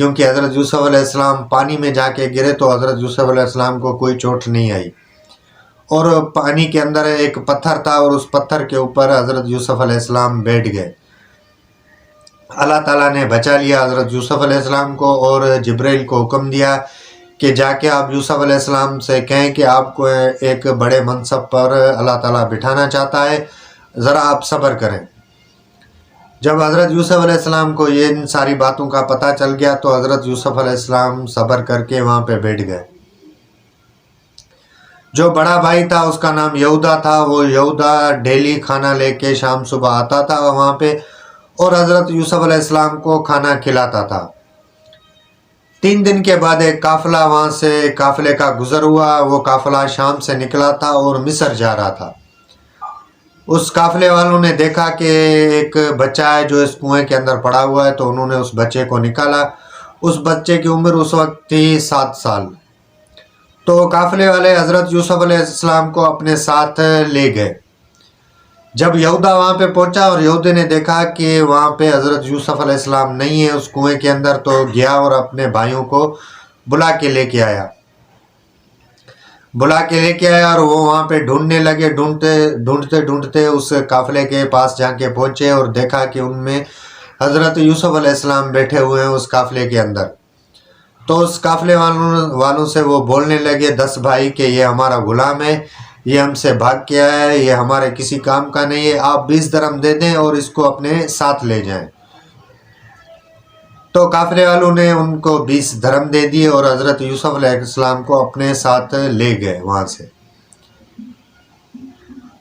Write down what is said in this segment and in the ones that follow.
کیونکہ حضرت یوسف علیہ السلام پانی میں جا کے گرے تو حضرت یوسف علیہ السلام کو کوئی چوٹ نہیں آئی، اور پانی کے اندر ایک پتھر تھا اور اس پتھر کے اوپر حضرت یوسف علیہ السلام بیٹھ گئے۔ اللہ تعالیٰ نے بچا لیا حضرت یوسف علیہ السلام کو، اور جبرائیل کو حکم دیا کہ جا کے آپ یوسف علیہ السلام سے کہیں کہ آپ کو ایک بڑے منصب پر اللہ تعالیٰ بٹھانا چاہتا ہے، ذرا آپ صبر کریں۔ جب حضرت یوسف علیہ السلام کو یہ ان ساری باتوں کا پتہ چل گیا تو حضرت یوسف علیہ السلام صبر کر کے وہاں پہ بیٹھ گئے۔ جو بڑا بھائی تھا اس کا نام یہودا تھا، وہ یہودا ڈیلی کھانا لے کے شام صبح آتا تھا وہاں پہ، اور حضرت یوسف علیہ السلام کو کھانا کھلاتا تھا۔ 3 دن کے بعد ایک قافلہ وہاں سے قافلے کا گزر ہوا، وہ قافلہ شام سے نکلا تھا اور مصر جا رہا تھا۔ اس قافلے والوں نے دیکھا کہ ایک بچہ ہے جو اس کنویں کے اندر پڑا ہوا ہے، تو انہوں نے اس بچے کو نکالا۔ اس بچے کی عمر اس وقت تھی 7 سال۔ تو قافلے والے حضرت یوسف علیہ السلام کو اپنے ساتھ لے گئے۔ جب یہودا وہاں پہ پہنچا اور یہودے نے دیکھا کہ وہاں پہ حضرت یوسف علیہ السلام نہیں ہے اس کنویں کے اندر، تو گیا اور اپنے بھائیوں کو بلا کے لے کے آیا اور وہ وہاں پہ ڈھونڈنے لگے۔ ڈھونڈتے اس قافلے کے پاس جا کے پہنچے اور دیکھا کہ ان میں حضرت یوسف علیہ السلام بیٹھے ہوئے ہیں اس قافلے کے اندر۔ تو اس قافلے والوں سے وہ بولنے لگے 10 بھائی کہ یہ ہمارا غلام ہے، یہ ہم سے بھاگ کے آیا ہے، یہ ہمارے کسی کام کا نہیں ہے، آپ 20 درہم دے دیں اور اس کو اپنے ساتھ لے جائیں۔ تو قافلے والوں نے ان کو 20 درہم دے دیے اور حضرت یوسف علیہ السلام کو اپنے ساتھ لے گئے وہاں سے۔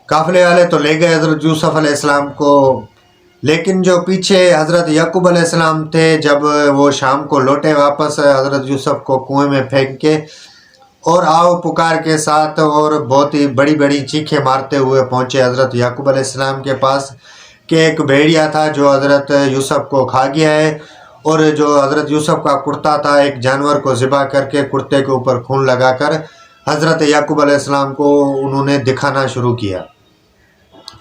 قافلے والے تو لے گئے حضرت یوسف علیہ السلام کو، لیکن جو پیچھے حضرت یعقوب علیہ السلام تھے، جب وہ شام کو لوٹے واپس حضرت یوسف کو کنویں میں پھینک کے اور آؤ پکار کے ساتھ اور بہت ہی بڑی بڑی چیخیں مارتے ہوئے پہنچے حضرت یعقوب علیہ السلام کے پاس کہ ایک بھیڑیا تھا جو حضرت یوسف کو کھا گیا ہے، اور جو حضرت یوسف کا کرتا تھا ایک جانور کو ذبح کر کے کرتے کے اوپر خون لگا کر حضرت یعقوب علیہ السلام کو انہوں نے دکھانا شروع کیا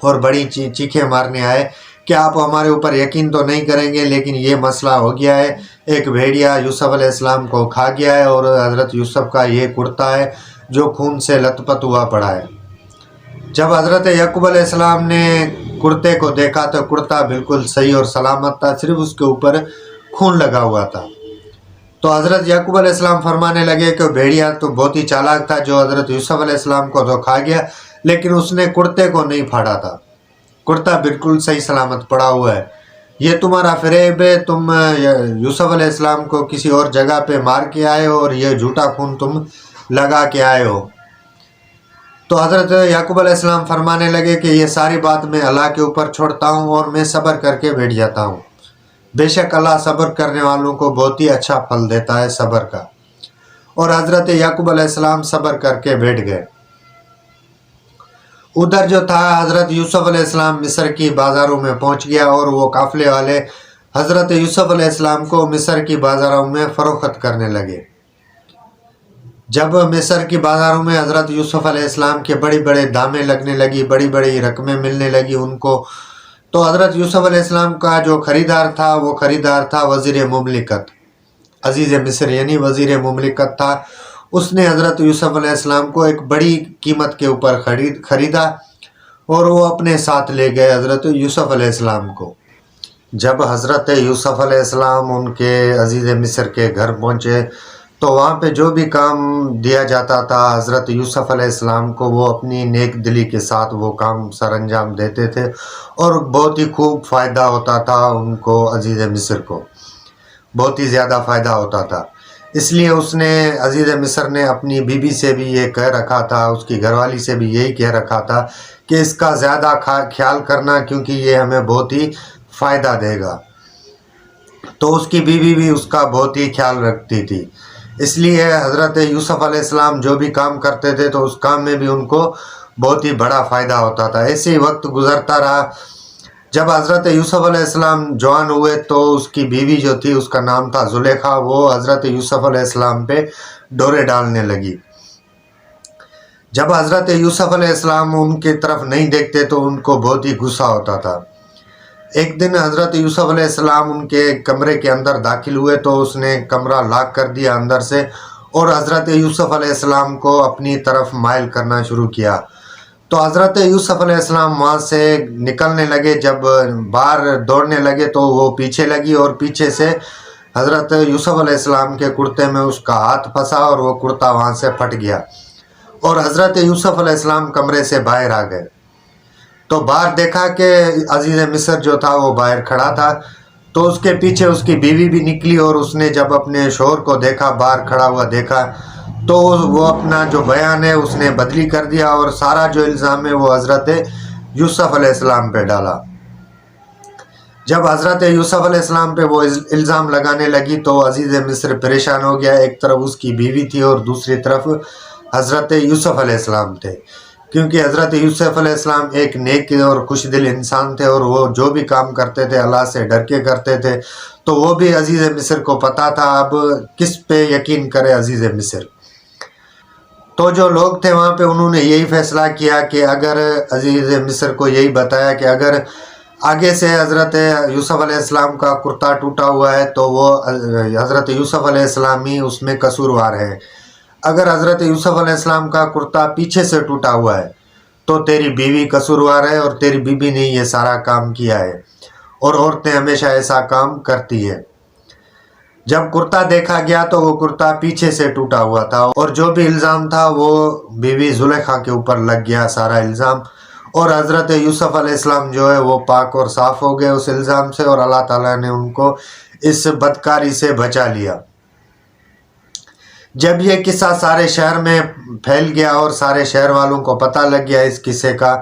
اور بڑی چیخیں مارنے آئے کہ آپ ہمارے اوپر یقین تو نہیں کریں گے، لیکن یہ مسئلہ ہو گیا ہے، ایک بھیڑیا یوسف علیہ السلام کو کھا گیا ہے اور حضرت یوسف کا یہ کرتا ہے جو خون سے لت پت ہوا پڑا ہے۔ جب حضرت یعقوب علیہ السلام نے کرتے کو دیکھا تو کرتا بالکل صحیح اور سلامت تھا، صرف اس کے اوپر خون لگا ہوا تھا۔ تو حضرت یعقوب علیہ السلام فرمانے لگے کہ بھیڑیا تو بہت ہی چالاک تھا جو حضرت یوسف علیہ السلام کو تو کھا گیا، لیکن اس نے کرتے کو نہیں پھاڑا تھا، کرتا بالکل صحیح سلامت پڑا ہوا ہے، یہ تمہارا فریب ہے، تم یوسف علیہ السلام کو کسی اور جگہ پہ مار کے آئے ہو اور یہ جھوٹا خون تم لگا کے آئے ہو۔ تو حضرت یعقوب علیہ السلام فرمانے لگے کہ یہ ساری بات میں اللہ کے اوپر چھوڑتا ہوں اور میں صبر کر کے بیٹھ جاتا ہوں، بے شک اللہ صبر کرنے والوں کو بہت ہی اچھا پھل دیتا ہے صبر کا۔ اور حضرت یعقوب علیہ السلام صبر کر کے بیٹھ گئے۔ ادھر جو تھا حضرت یوسف علیہ السلام مصر کی بازاروں میں پہنچ گیا اور وہ قافلے والے حضرت یوسف علیہ السلام کو مصر کی بازاروں میں فروخت کرنے لگے۔ جب مصر کی بازاروں میں حضرت یوسف علیہ السلام کے بڑے بڑے دامیں لگنے لگی، بڑی بڑی رقمیں ملنے لگی ان کو، تو حضرت یوسف علیہ السلام کا جو خریدار تھا وہ خریدار تھا وزیر مملکت، عزیز مصر یعنی وزیر مملکت تھا۔ اس نے حضرت یوسف علیہ السلام کو ایک بڑی قیمت کے اوپر خریدا اور وہ اپنے ساتھ لے گئے حضرت یوسف علیہ السلام کو۔ جب حضرت یوسف علیہ السلام ان کے عزیز مصر کے گھر پہنچے تو وہاں پہ جو بھی کام دیا جاتا تھا حضرت یوسف علیہ السلام کو وہ اپنی نیک دلی کے ساتھ وہ کام سر انجام دیتے تھے اور بہت ہی خوب فائدہ ہوتا تھا ان کو، عزیز مصر کو بہت ہی زیادہ فائدہ ہوتا تھا۔ اس لیے اس نے عزیز مصر نے اپنی بیوی سے بھی یہ کہہ رکھا تھا، اس کی گھر والی سے بھی یہی کہہ رکھا تھا کہ اس کا زیادہ خیال کرنا کیونکہ یہ ہمیں بہت ہی فائدہ دے گا۔ تو اس کی بیوی بھی اس کا بہت ہی خیال رکھتی تھی، اس لیے حضرت یوسف علیہ السلام جو بھی کام کرتے تھے تو اس کام میں بھی ان کو بہت ہی بڑا فائدہ ہوتا تھا۔ ایسے ہی وقت گزرتا رہا۔ جب حضرت یوسف علیہ السلام جوان ہوئے تو اس کی بیوی جو تھی اس کا نام تھا زلیخا، وہ حضرت یوسف علیہ السلام پہ ڈورے ڈالنے لگی۔ جب حضرت یوسف علیہ السلام ان کی طرف نہیں دیکھتے تو ان کو بہت ہی غصہ ہوتا تھا۔ ایک دن حضرت یوسف علیہ السلام ان کے کمرے کے اندر داخل ہوئے تو اس نے کمرہ لاک کر دیا اندر سے، اور حضرت یوسف علیہ السلام کو اپنی طرف مائل کرنا شروع کیا۔ تو حضرت یوسف علیہ السلام وہاں سے نکلنے لگے، جب باہر دوڑنے لگے تو وہ پیچھے لگی، اور پیچھے سے حضرت یوسف علیہ السلام کے کرتے میں اس کا ہاتھ پھنسا اور وہ کرتا وہاں سے پھٹ گیا، اور حضرت یوسف علیہ السلام کمرے سے باہر آ گئے۔ تو باہر دیکھا کہ عزیز مصر جو تھا وہ باہر کھڑا تھا، تو اس کے پیچھے اس کی بیوی بھی نکلی، اور اس نے جب اپنے شوہر کو دیکھا باہر کھڑا ہوا دیکھا تو وہ اپنا جو بیان ہے اس نے بدلی کر دیا، اور سارا جو الزام ہے وہ حضرت یوسف علیہ السلام پہ ڈالا۔ جب حضرت یوسف علیہ السلام پہ وہ الزام لگانے لگی تو عزیز مصر پریشان ہو گیا، ایک طرف اس کی بیوی تھی اور دوسری طرف حضرت یوسف علیہ السلام تھے، کیونکہ حضرت یوسف علیہ السلام ایک نیک اور خوش دل انسان تھے، اور وہ جو بھی کام کرتے تھے اللہ سے ڈر کے کرتے تھے۔ تو وہ بھی عزیز مصر کو پتا تھا اب کس پہ یقین کرے عزیز مصر۔ تو جو لوگ تھے وہاں پہ انہوں نے یہی فیصلہ کیا کہ اگر عزیز مصر کو یہی بتایا کہ اگر آگے سے حضرت یوسف علیہ السلام کا کرتا ٹوٹا ہوا ہے تو وہ حضرت یوسف علیہ السلام ہی اس میں قصوروار ہے، اگر حضرت یوسف علیہ السلام کا کرتا پیچھے سے ٹوٹا ہوا ہے تو تیری بیوی قصوروار ہے، اور تیری بیوی نے یہ سارا کام کیا ہے، اور عورتیں ہمیشہ ایسا کام کرتی ہے۔ جب کرتا دیکھا گیا تو وہ کرتا پیچھے سے ٹوٹا ہوا تھا، اور جو بھی الزام تھا وہ بیوی زلیخا کے اوپر لگ گیا سارا الزام، اور حضرت یوسف علیہ السلام جو ہے وہ پاک اور صاف ہو گئے اس الزام سے، اور اللہ تعالیٰ نے ان کو اس بدکاری سے بچا لیا۔ جب یہ قصہ سارے شہر میں پھیل گیا اور سارے شہر والوں کو پتہ لگ گیا اس قصے کا،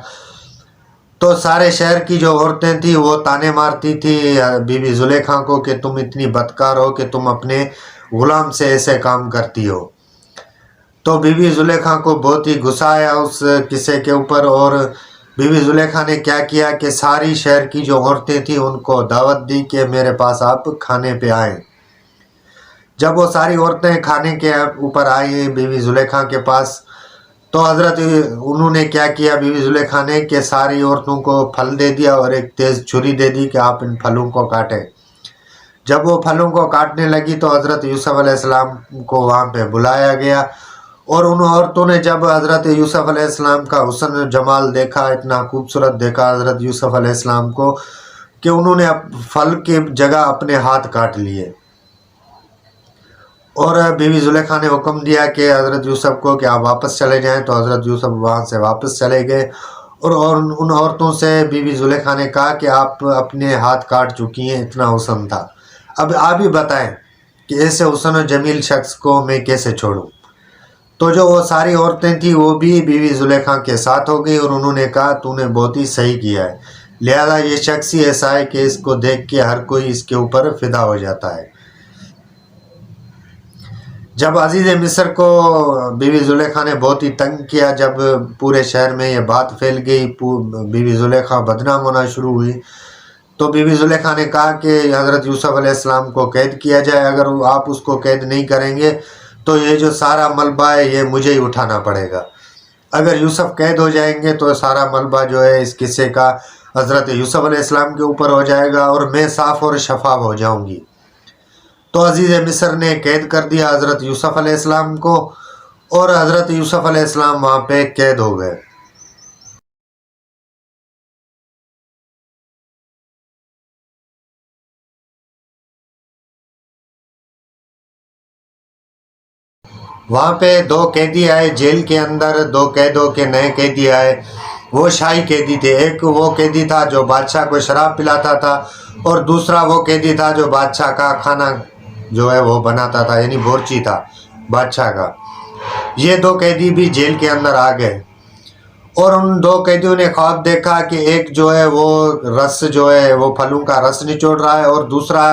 تو سارے شہر کی جو عورتیں تھیں وہ تانے مارتی تھی بی بی زلیخا کو کہ تم اتنی بدکار ہو کہ تم اپنے غلام سے ایسے کام کرتی ہو۔ تو بی بی زلیخا کو بہت ہی غصہ آیا اس قصے کے اوپر، اور بی بی زلیخا نے کیا کیا کہ ساری شہر کی جو عورتیں تھیں ان کو دعوت دی کہ میرے پاس آپ کھانے پہ آئیں۔ جب وہ ساری عورتیں کھانے کے اوپر آئی بی بی زلیخا کے پاس، تو حضرت انہوں نے کیا کیا بی بی زلیخا نے کہ ساری عورتوں کو پھل دے دیا اور ایک تیز چھری دے دی کہ آپ ان پھلوں کو کاٹیں۔ جب وہ پھلوں کو کاٹنے لگی تو حضرت یوسف علیہ السلام کو وہاں پہ بلایا گیا، اور ان عورتوں نے جب حضرت یوسف علیہ السلام کا حسن و جمال دیکھا، اتنا خوبصورت دیکھا حضرت یوسف علیہ السلام کو کہ انہوں نے پھل کی جگہ اپنے ہاتھ کاٹ لیے، اور بی بی زلیخا نے حکم دیا کہ حضرت یوسف کو کہ آپ واپس چلے جائیں، تو حضرت یوسف وہاں سے واپس چلے گئے، اور ان عورتوں سے بی بی زلیخا نے کہا کہ آپ اپنے ہاتھ کاٹ چکی ہیں، اتنا حسن تھا، اب آپ ہی بتائیں کہ ایسے حسن و جمیل شخص کو میں کیسے چھوڑوں۔ تو جو وہ ساری عورتیں تھیں وہ بھی بی بی زلیخا کے ساتھ ہو گئی، اور انہوں نے کہا تو نے بہت ہی صحیح کیا ہے، لہذا یہ شخص ہی ایسا ہے کہ اس کو دیکھ کے ہر کوئی اس کے اوپر فدا ہو جاتا ہے۔ جب عزیز مصر کو بی بی زلیخا نے بہت ہی تنگ کیا، جب پورے شہر میں یہ بات پھیل گئی، بی بی زلیخا بدنام ہونا شروع ہوئی، تو بی بی زلیخا نے کہا کہ حضرت یوسف علیہ السلام کو قید کیا جائے، اگر آپ اس کو قید نہیں کریں گے تو یہ جو سارا ملبہ ہے یہ مجھے ہی اٹھانا پڑے گا، اگر یوسف قید ہو جائیں گے تو سارا ملبہ جو ہے اس قصے کا حضرت یوسف علیہ السلام کے اوپر ہو جائے گا، اور میں صاف اور شفاف ہو جاؤں گی۔ تو عزیز مصر نے قید کر دیا حضرت یوسف علیہ السلام کو، اور حضرت یوسف علیہ السلام وہاں پہ قید ہو گئے۔ وہاں پہ دو قیدی آئے جیل کے اندر، دو قیدوں کے نئے قیدی آئے، وہ شاہی قیدی تھے، ایک وہ قیدی تھا جو بادشاہ کو شراب پلاتا تھا، اور دوسرا وہ قیدی تھا جو بادشاہ کا کھانا جو ہے وہ بناتا تھا، یعنی بورچی تھا بادشاہ کا۔ یہ دو قیدی بھی جیل کے اندر آ گئے، اور ان دو قیدیوں نے خواب دیکھا کہ ایک جو ہے وہ رس جو ہے وہ پھلوں کا رس نچوڑ رہا ہے، اور دوسرا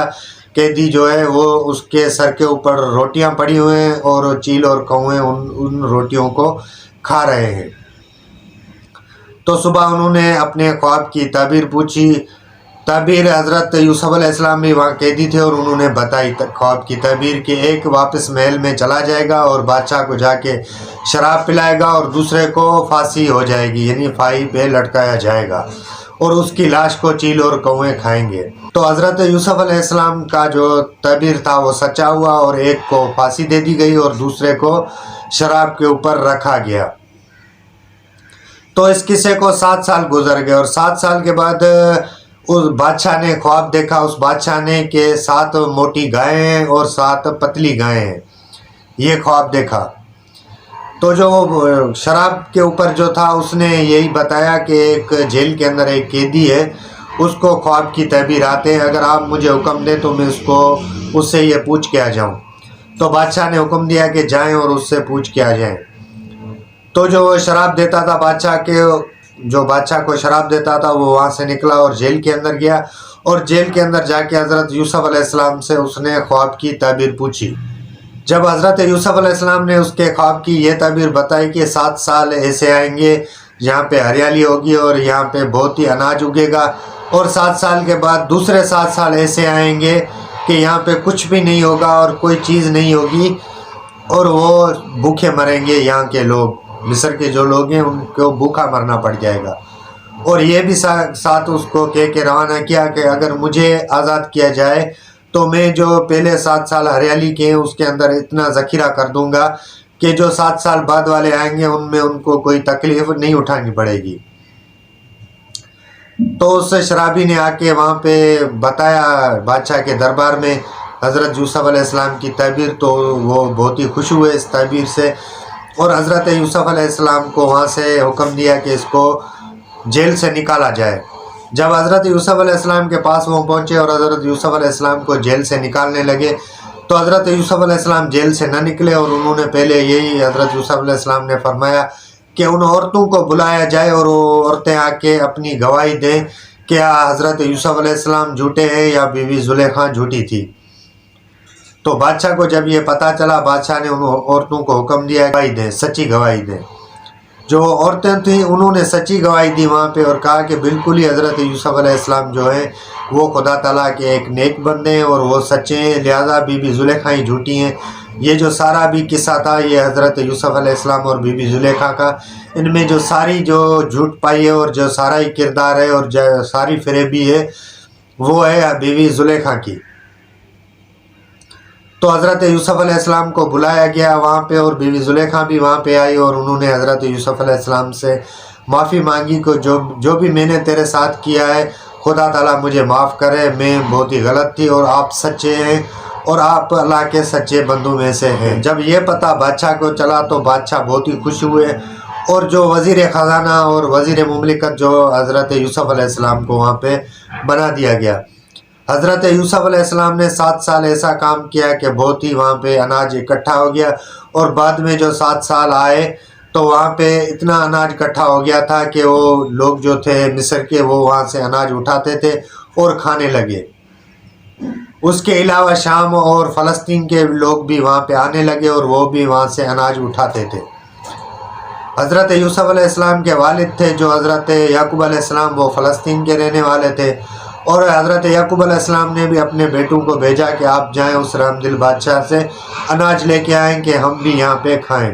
قیدی جو ہے وہ اس کے سر کے اوپر روٹیاں پڑی ہوئے ہیں، اور چیل اور کوے ان روٹیوں کو کھا رہے ہیں۔ تو صبح انہوں نے اپنے خواب کی تعبیر پوچھی، تعبیر حضرت یوسف علیہ السلام بھی وہاں قیدی تھے، اور انہوں نے بتائی خواب کی تعبیر کہ ایک واپس محل میں چلا جائے گا اور بادشاہ کو جا کے شراب پلائے گا، اور دوسرے کو پھانسی ہو جائے گی، یعنی پھائی پہ لٹکایا جائے گا، اور اس کی لاش کو چیل اور کوے کھائیں گے۔ تو حضرت یوسف علیہ السلام کا جو تعبیر تھا وہ سچا ہوا، اور ایک کو پھانسی دے دی گئی اور دوسرے کو شراب کے اوپر رکھا گیا۔ تو اس قصے کو 7 سال گزر گئے، اور 7 سال کے بعد اس بادشاہ نے خواب دیکھا، اس بادشاہ نے کہ 7 موٹی گائیں ہیں اور 7 پتلی گائیں ہیں، یہ خواب دیکھا۔ تو جو شراب کے اوپر جو تھا اس نے یہی بتایا کہ ایک جیل کے اندر ایک قیدی ہے، اس کو خواب کی تعبیر آتے ہیں، اگر آپ مجھے حکم دیں تو میں اس سے یہ پوچھ کے آ جاؤں۔ تو بادشاہ نے حکم دیا کہ جائیں اور اس سے پوچھ کے آ جائیں۔ تو جو شراب دیتا تھا جو بادشاہ کو شراب دیتا تھا وہ وہاں سے نکلا اور جیل کے اندر گیا، اور جیل کے اندر جا کے حضرت یوسف علیہ السلام سے اس نے خواب کی تعبیر پوچھی۔ جب حضرت یوسف علیہ السلام نے اس کے خواب کی یہ تعبیر بتائی کہ 7 سال ایسے آئیں گے یہاں پہ ہریالی ہوگی اور یہاں پہ بہت ہی اناج اگے گا، اور 7 سال کے بعد دوسرے 7 سال ایسے آئیں گے کہ یہاں پہ کچھ بھی نہیں ہوگا اور کوئی چیز نہیں ہوگی، اور وہ بھوکے مریں گے، یہاں کے لوگ، مصر کے جو لوگ ہیں ان کو بھوکا مرنا پڑ جائے گا۔ اور یہ بھی ساتھ اس کو کہہ کے روانہ کیا کہ اگر مجھے آزاد کیا جائے تو میں جو پہلے 7 سال ہریالی کے ہیں اس کے اندر اتنا ذخیرہ کر دوں گا کہ جو 7 سال بعد والے آئیں گے ان میں ان کو کوئی تکلیف نہیں اٹھانی پڑے گی۔ تو اس شرابی نے آ کے وہاں پہ بتایا بادشاہ کے دربار میں حضرت یوسف علیہ السلام کی تعبیر، تو وہ بہت ہی خوش ہوئے اس تعبیر سے، اور حضرت یوسف علیہ السلام کو وہاں سے حکم دیا کہ اس کو جیل سے نکالا جائے۔ جب حضرت یوسف علیہ السلام کے پاس وہ پہنچے اور حضرت یوسف علیہ السلام کو جیل سے نکالنے لگے تو حضرت یوسف علیہ السلام جیل سے نہ نکلے، اور انہوں نے پہلے یہی حضرت یوسف علیہ السلام نے فرمایا کہ ان عورتوں کو بلایا جائے اور وہ عورتیں آ کے اپنی گواہی دیں کہ حضرت یوسف علیہ السلام جھوٹے ہیں یا بیوی زلیخا جھوٹی تھی۔ تو بادشاہ کو جب یہ پتہ چلا، بادشاہ نے ان عورتوں کو حکم دیا گواہی دیں، سچی گواہی دیں۔ جو عورتیں تھیں انہوں نے سچی گواہی دی وہاں پہ، اور کہا کہ بالکل ہی حضرت یوسف علیہ السلام جو ہیں وہ خدا تعالیٰ کے ایک نیک بندے ہیں اور وہ سچے ہیں، لہذا بی بی زلیخا ہی جھوٹی ہیں۔ یہ جو سارا بھی قصہ تھا یہ حضرت یوسف علیہ السلام اور بی بی زلیخا کا، ان میں جو ساری جو جھوٹ پائی ہے اور جو سارا ہی کردار ہے اور جو ساری فریبی ہے وہ ہے بی بی زلیخا کی۔ تو حضرت یوسف علیہ السلام کو بلایا گیا وہاں پہ، اور بیوی زلیخا بھی وہاں پہ آئی، اور انہوں نے حضرت یوسف علیہ السلام سے معافی مانگی کہ جو بھی میں نے تیرے ساتھ کیا ہے خدا تعالیٰ مجھے معاف کرے، میں بہت ہی غلط تھی اور آپ سچے ہیں اور آپ اللہ کے سچے بندوں میں سے ہیں۔ جب یہ پتہ بادشاہ کو چلا تو بادشاہ بہت ہی خوش ہوئے، اور جو وزیر خزانہ اور وزیر مملکت جو حضرت یوسف علیہ السلام کو وہاں پہ بنا دیا گیا۔ حضرت یوسف علیہ السلام نے 7 سال ایسا کام کیا کہ بہت ہی وہاں پہ اناج اکٹھا ہو گیا، اور بعد میں جو 7 سال آئے تو وہاں پہ اتنا اناج اکٹھا ہو گیا تھا کہ وہ لوگ جو تھے مصر کے وہ وہاں سے اناج اٹھاتے تھے اور کھانے لگے۔ اس کے علاوہ شام اور فلسطین کے لوگ بھی وہاں پہ آنے لگے اور وہ بھی وہاں سے اناج اٹھاتے تھے۔ حضرت یوسف علیہ السلام کے والد تھے جو حضرت یعقوب علیہ السلام، وہ فلسطین کے رہنے والے تھے، اور حضرت یعقوب علیہ السلام نے بھی اپنے بیٹوں کو بھیجا کہ آپ جائیں اس رحمدل بادشاہ سے اناج لے کے آئیں کہ ہم بھی یہاں پہ کھائیں۔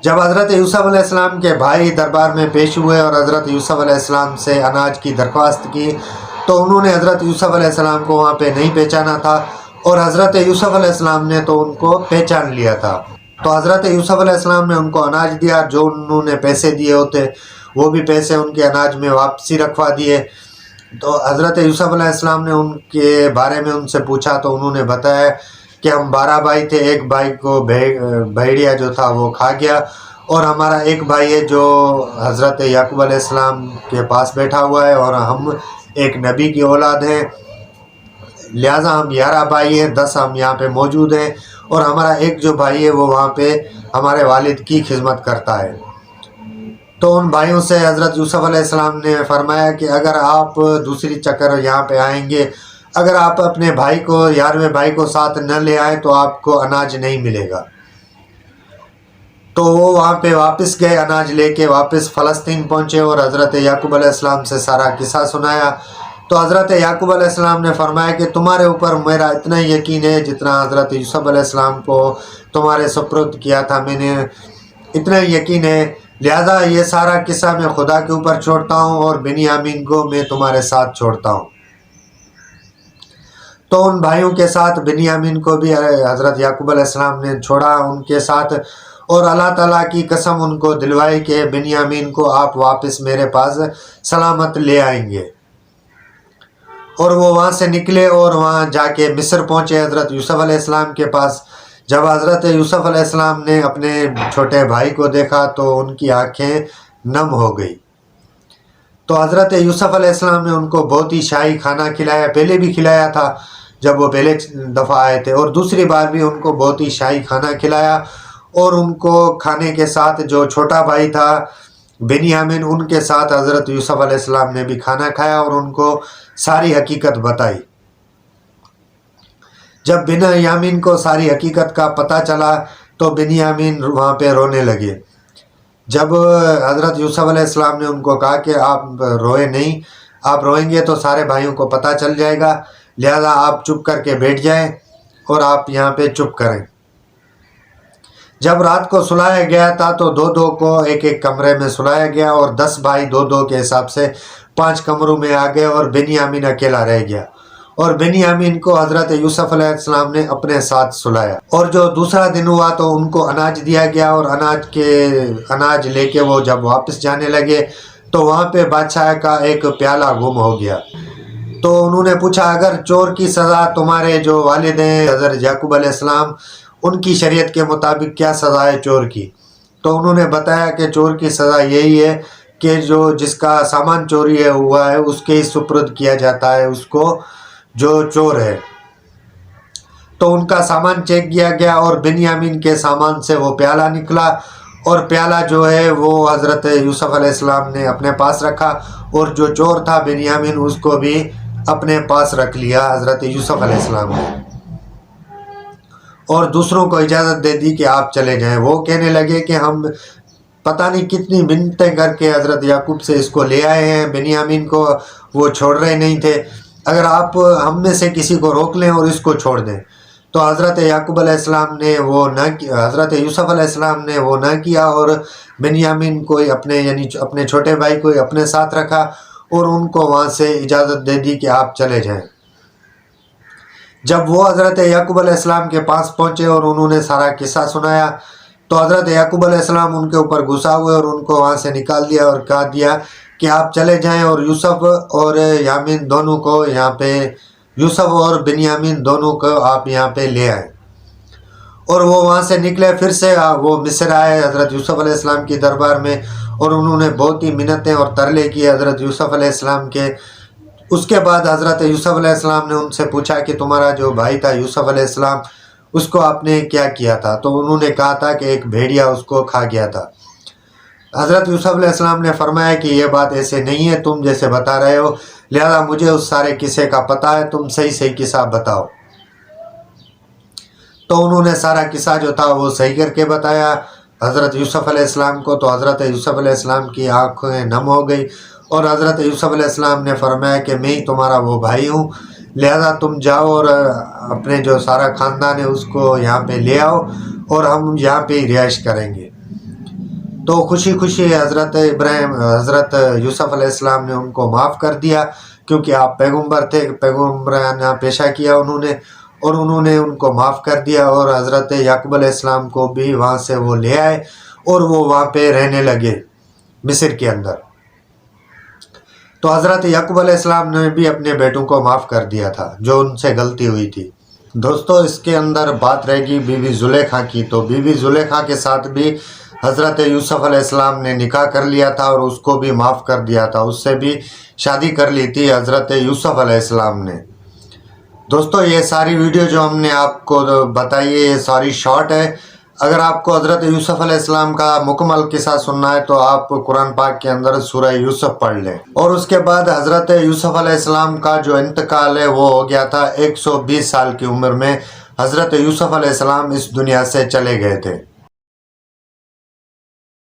جب حضرت یوسف علیہ السلام کے بھائی دربار میں پیش ہوئے اور حضرت یوسف علیہ السلام سے اناج کی درخواست کی تو انہوں نے حضرت یوسف علیہ السلام کو وہاں پہ نہیں پہچانا تھا، اور حضرت یوسف علیہ السلام نے تو ان کو پہچان لیا تھا۔ تو حضرت یوسف علیہ السلام نے ان کو اناج دیا، جو انہوں نے پیسے دیے ہوتے وہ بھی پیسے ان کے اناج میں واپسی رکھوا دیے۔ تو حضرت یوسف علیہ السلام نے ان کے بارے میں ان سے پوچھا تو انہوں نے بتایا کہ ہم 12 بھائی تھے، ایک بھائی کو بھیڑیا جو تھا وہ کھا گیا، اور ہمارا ایک بھائی ہے جو حضرت یعقوب علیہ السلام کے پاس بیٹھا ہوا ہے، اور ہم ایک نبی کی اولاد ہیں، لہٰذا ہم 11 بھائی ہیں، 10 ہم یہاں پہ موجود ہیں، اور ہمارا ایک جو بھائی ہے وہ وہاں پہ ہمارے والد کی خدمت کرتا ہے۔ تو ان بھائیوں سے حضرت یوسف علیہ السلام نے فرمایا کہ اگر آپ دوسری چکر یہاں پہ آئیں گے، اگر آپ اپنے بھائی کو 11ویں بھائی کو ساتھ نہ لے آئیں تو آپ کو اناج نہیں ملے گا۔ تو وہ وہاں پہ واپس گئے، اناج لے کے واپس فلسطین پہنچے اور حضرت یعقوب علیہ السلام سے سارا قصہ سنایا۔ تو حضرت یعقوب علیہ السلام نے فرمایا کہ تمہارے اوپر میرا اتنا یقین ہے جتنا حضرت یوسف علیہ السلام کو تمہارے سپرد کیا تھا، میں نے اتنا یقین ہے، لہذا یہ سارا قصہ میں خدا کے اوپر چھوڑتا ہوں اور بنیامین کو میں تمہارے ساتھ چھوڑتا ہوں۔ تو ان بھائیوں کے ساتھ بنیامین کو بھی حضرت یعقوب علیہ السلام نے چھوڑا ان کے ساتھ، اور اللہ تعالیٰ کی قسم ان کو دلوائی کہ بنیامین کو آپ واپس میرے پاس سلامت لے آئیں گے۔ اور وہ وہاں سے نکلے اور وہاں جا کے مصر پہنچے حضرت یوسف علیہ السلام کے پاس۔ جب حضرت یوسف علیہ السلام نے اپنے چھوٹے بھائی کو دیکھا تو ان کی آنکھیں نم ہو گئی۔ تو حضرت یوسف علیہ السلام نے ان کو بہت ہی شاہی کھانا کھلایا، پہلے بھی کھلایا تھا جب وہ پہلے دفعہ آئے تھے، اور دوسری بار بھی ان کو بہت ہی شاہی کھانا کھلایا، اور ان کو کھانے کے ساتھ جو چھوٹا بھائی تھا بنیامین ان کے ساتھ حضرت یوسف علیہ السلام نے بھی کھانا کھایا اور ان کو ساری حقیقت بتائی۔ جب بنیامین کو ساری حقیقت کا پتہ چلا تو بنیامین وہاں پہ رونے لگے۔ جب حضرت یوسف علیہ السلام نے ان کو کہا کہ آپ روئے نہیں، آپ روئیں گے تو سارے بھائیوں کو پتہ چل جائے گا، لہذا آپ چپ کر کے بیٹھ جائیں اور آپ یہاں پہ چپ کریں۔ جب رات کو سلایا گیا تھا تو دو کو ایک ایک کمرے میں سلایا گیا، اور 10 بھائی دو کے حساب سے 5 کمروں میں آ گئے، اور بنیامین اکیلا رہ گیا، اور بنیامین کو حضرت یوسف علیہ السلام نے اپنے ساتھ سلایا۔ اور جو دوسرا دن ہوا تو ان کو اناج دیا گیا، اور اناج لے کے وہ جب واپس جانے لگے تو وہاں پہ بادشاہ کا ایک پیالہ گم ہو گیا۔ تو انہوں نے پوچھا اگر چور کی سزا تمہارے جو والد ہیں حضرت یعقوب علیہ السلام ان کی شریعت کے مطابق کیا سزا ہے چور کی؟ تو انہوں نے بتایا کہ چور کی سزا یہی ہے کہ جس کا سامان چوری ہوا ہے اس کے ہی سپرد کیا جاتا ہے اس کو جو چور ہے۔ تو ان کا سامان چیک کیا گیا اور بنیامین کے سامان سے وہ پیالہ نکلا، اور پیالہ جو ہے وہ حضرت یوسف علیہ السلام نے اپنے پاس رکھا، اور جو چور تھا بنیامین اس کو بھی اپنے پاس رکھ لیا حضرت یوسف علیہ السلام نے، اور دوسروں کو اجازت دے دی کہ آپ چلے جائیں۔ وہ کہنے لگے کہ ہم پتہ نہیں کتنی منتیں کر کے حضرت یعقوب سے اس کو لے آئے ہیں، بنیامین کو وہ چھوڑ رہے نہیں تھے، اگر آپ ہم میں سے کسی کو روک لیں اور اس کو چھوڑ دیں۔ تو حضرت یعقوب علیہ السلام نے وہ نہ کیا، حضرت یوسف علیہ السلام نے وہ نہ کیا، اور بنیامین کو اپنے چھوٹے بھائی کو اپنے ساتھ رکھا، اور ان کو وہاں سے اجازت دے دی کہ آپ چلے جائیں۔ جب وہ حضرت یعقوب علیہ السلام کے پاس پہنچے اور انہوں نے سارا قصہ سنایا تو حضرت یعقوب علیہ السلام ان کے اوپر غصہ ہوئے اور ان کو وہاں سے نکال دیا اور کہا دیا کہ آپ چلے جائیں، اور یوسف اور یامین دونوں کو یہاں پہ، یوسف اور بنیامین دونوں کو آپ یہاں پہ لے آئیں۔ اور وہ وہاں سے نکلے، پھر سے وہ مصر آئے حضرت یوسف علیہ السلام کی دربار میں، اور انہوں نے بہت ہی منتیں اور ترلے کیے حضرت یوسف علیہ السلام کے۔ اس کے بعد حضرت یوسف علیہ السلام نے ان سے پوچھا کہ تمہارا جو بھائی تھا یوسف علیہ السلام اس کو آپ نے کیا کیا تھا؟ تو انہوں نے کہا تھا کہ ایک بھیڑیا اس کو کھا گیا تھا۔ حضرت یوسف علیہ السلام نے فرمایا کہ یہ بات ایسے نہیں ہے تم جیسے بتا رہے ہو، لہذا مجھے اس سارے قصے کا پتہ ہے، تم صحیح قصہ بتاؤ۔ تو انہوں نے سارا قصہ جو تھا وہ صحیح کر کے بتایا حضرت یوسف علیہ السلام کو۔ تو حضرت یوسف علیہ السلام کی آنکھیں نم ہو گئی، اور حضرت یوسف علیہ السلام نے فرمایا کہ میں ہی تمہارا وہ بھائی ہوں، لہذا تم جاؤ اور اپنے جو سارا خاندان ہے اس کو یہاں پہ لے آؤ، اور ہم یہاں پہ ہی رہائش کریں گے۔ تو خوشی خوشی حضرت یوسف علیہ السلام نے ان کو معاف کر دیا، کیونکہ آپ پیغمبر تھے، پیغمبرانہ پیشہ کیا انہوں نے، اور انہوں نے ان کو معاف کر دیا، اور حضرت یعقوب علیہ السلام کو بھی وہاں سے وہ لے آئے، اور وہ وہاں پہ رہنے لگے مصر کے اندر۔ تو حضرت یعقوب علیہ السلام نے بھی اپنے بیٹوں کو معاف کر دیا تھا جو ان سے غلطی ہوئی تھی۔ دوستو اس کے اندر بات رہے گی بی بی زلیخا کی، تو بی بی زلیخا کے ساتھ بھی حضرت یوسف علیہ السلام نے نکاح کر لیا تھا اور اس کو بھی معاف کر دیا تھا، اس سے بھی شادی کر لی تھی حضرت یوسف علیہ السلام نے۔ دوستو یہ ساری ویڈیو جو ہم نے آپ کو بتائی ہے یہ ساری شارٹ ہے۔ اگر آپ کو حضرت یوسف علیہ السلام کا مکمل قصہ سننا ہے تو آپ قرآن پاک کے اندر سورہ یوسف پڑھ لیں۔ اور اس کے بعد حضرت یوسف علیہ السلام کا جو انتقال ہے وہ ہو گیا تھا 120 سال کی عمر میں، حضرت یوسف علیہ السلام اس دنیا سے چلے گئے تھے۔